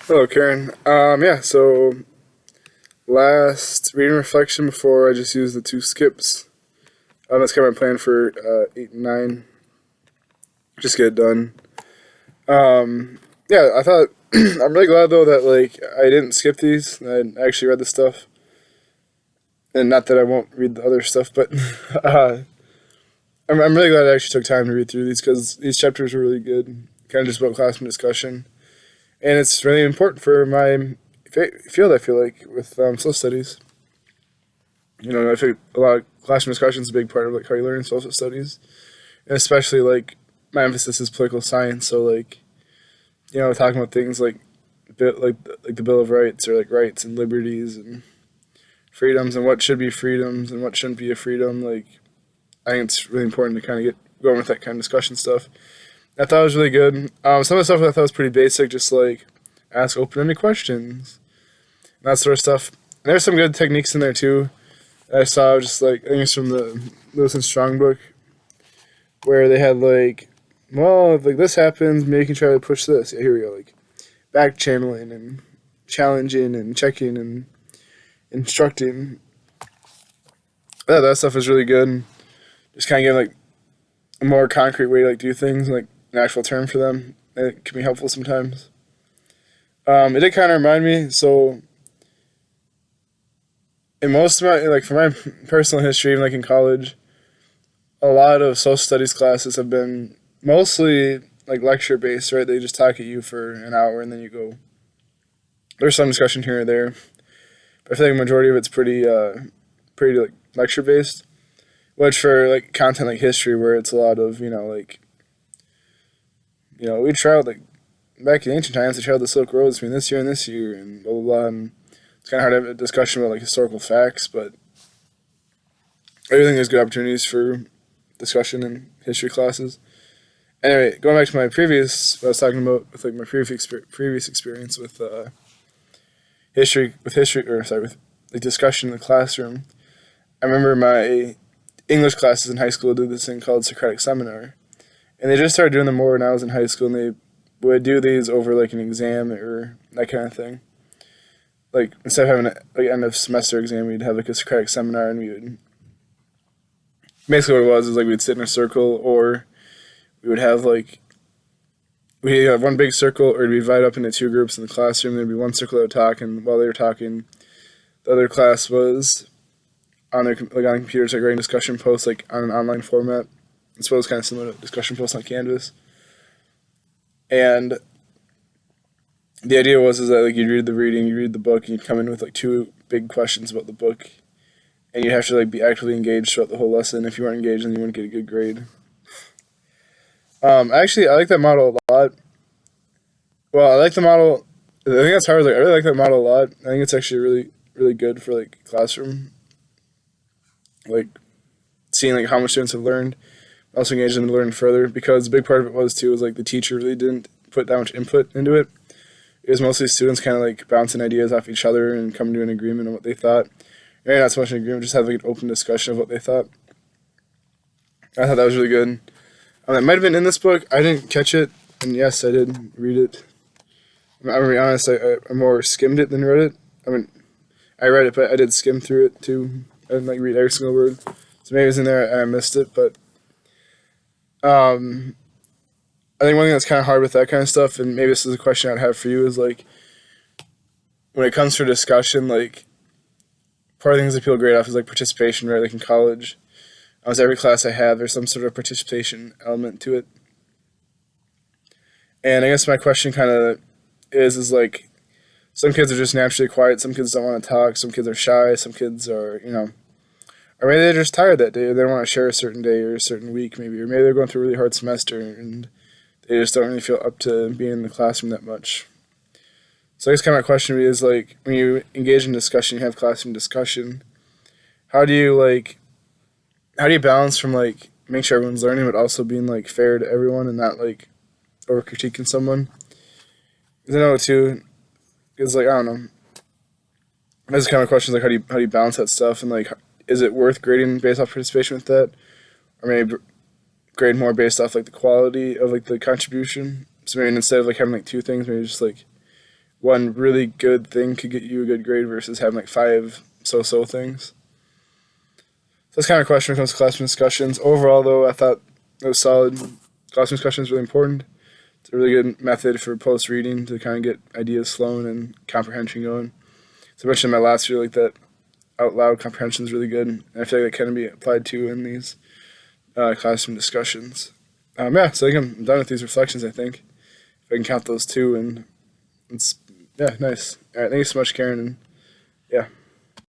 Hello, Karen. Yeah, so last reading reflection before I just used the two skips. That's kind of my plan for 8 and 9. Just get it done. Yeah, I thought, I'm really glad though that like I didn't skip these. I actually read the stuff. And not that I won't read the other stuff, but uh, I'm really glad I actually took time to read through these because these chapters were really good. Kind of just about classroom discussion. And it's really important for my field, I feel like, with social studies. I think a lot of classroom discussion is a big part of like how you learn social studies, and especially like my emphasis is political science. So like talking about things like like the Bill of Rights or like rights and liberties and freedoms and what should be freedoms and what shouldn't be a freedom. Like I think it's really important to kind of get going with that kind of discussion stuff. I thought it was really good. Some of the stuff I thought was pretty basic, just like ask open-ended questions, and that sort of stuff. And there's some good techniques in there too. I saw just like I think it's from the Lewis and Strong book where they had like, well, if like this happens, maybe you can try to push this. Yeah, here we go, like back channeling and challenging and checking and instructing. Yeah, that stuff is really good. Just kind of give like a more concrete way to like do things, like an actual term for them. It can be helpful sometimes. It did kind of remind me. So in most of my like for my personal history, even like in college, a lot of social studies classes have been mostly like lecture based, right? They just talk at you for an hour and then you go. There's some discussion here or there, but I feel like the majority of it's pretty like lecture based. Which for like content like history, where it's a lot of we traveled like back in ancient times, they traveled the Silk Road between this year and this year, and blah blah blah. And it's kind of hard to have a discussion about like historical facts, but I do think there's good opportunities for discussion in history classes. Anyway, going back to my previous, what I was talking about with like my previous experience with history, or sorry, with like discussion in the classroom. I remember my English classes in high school did this thing called Socratic Seminar, and they just started doing them more when I was in high school, and they would do these over like an exam or that kind of thing. Like instead of having a like end of semester exam, we'd have like a Socratic Seminar, and we would basically what it was is like we'd sit in a circle, or we would have like we have one big circle, or we'd be divided up into two groups in the classroom. There'd be one circle that would talk, and while they were talking, the other class was on their like on computers, like writing discussion posts like on an online format. I suppose kind of similar to discussion posts on Canvas. And the idea was is that like you'd read the reading, you read the book, and you'd come in with like two big questions about the book, and you'd have to like be actively engaged throughout the whole lesson. If you weren't engaged, then you wouldn't get a good grade. Actually, I like that model a lot. Well, I like the model. I think that's hard. Like, I really like that model a lot. I think it's actually really good for like classroom, like seeing like how much students have learned, also engage them to learn further. Because a big part of it was too was like the teacher really didn't put that much input into it. It was mostly students kind of like bouncing ideas off each other and coming to an agreement on what they thought. Maybe not so much an agreement, just have like an open discussion of what they thought. I thought that was really good. It might have been in this book. I didn't catch it, and yes, I did read it. I'm gonna be honest. I more skimmed it than read it. I mean, I read it, but I did skim through it too. I didn't like read every single word, so maybe it was in there and I missed it. But um, I think one thing that's kind of hard with that kind of stuff, and maybe this is a question I'd have for you, is like when it comes to discussion, like part of the things that people grade off is like participation, right? Like in college, almost every class I have, there's some sort of participation element to it. And I guess my question kind of is like some kids are just naturally quiet, some kids don't want to talk, some kids are shy, some kids are or maybe they're just tired that day, or they don't want to share a certain day or a certain week, maybe, or maybe they're going through a really hard semester and they just don't really feel up to being in the classroom that much. So I guess kind of my question is like when you engage in discussion, you have classroom discussion. How do you like how do you balance from like make sure everyone's learning but also being like fair to everyone and not like over critiquing someone? Because I know too, it's like I don't know. Those kind of questions like how do you balance that stuff and like is it worth grading based off participation with that, or maybe grade more based off like the quality of like the contribution? So maybe instead of like having like two things, maybe just like one really good thing could get you a good grade versus having like 5 so-so things. So that's kind of a question when it comes to classroom discussions. Overall, though, I thought it was solid. Classroom discussion is really important. It's a really good method for post-reading to kind of get ideas flowing and comprehension going. So I mentioned in my last video, like that out loud comprehension is really good. And I feel like that can be applied to in these classroom discussions. Yeah, so I think I'm done with these reflections, I think. If I can count those 2, and it's, yeah, nice. All right, thank you so much, Karen, and yeah.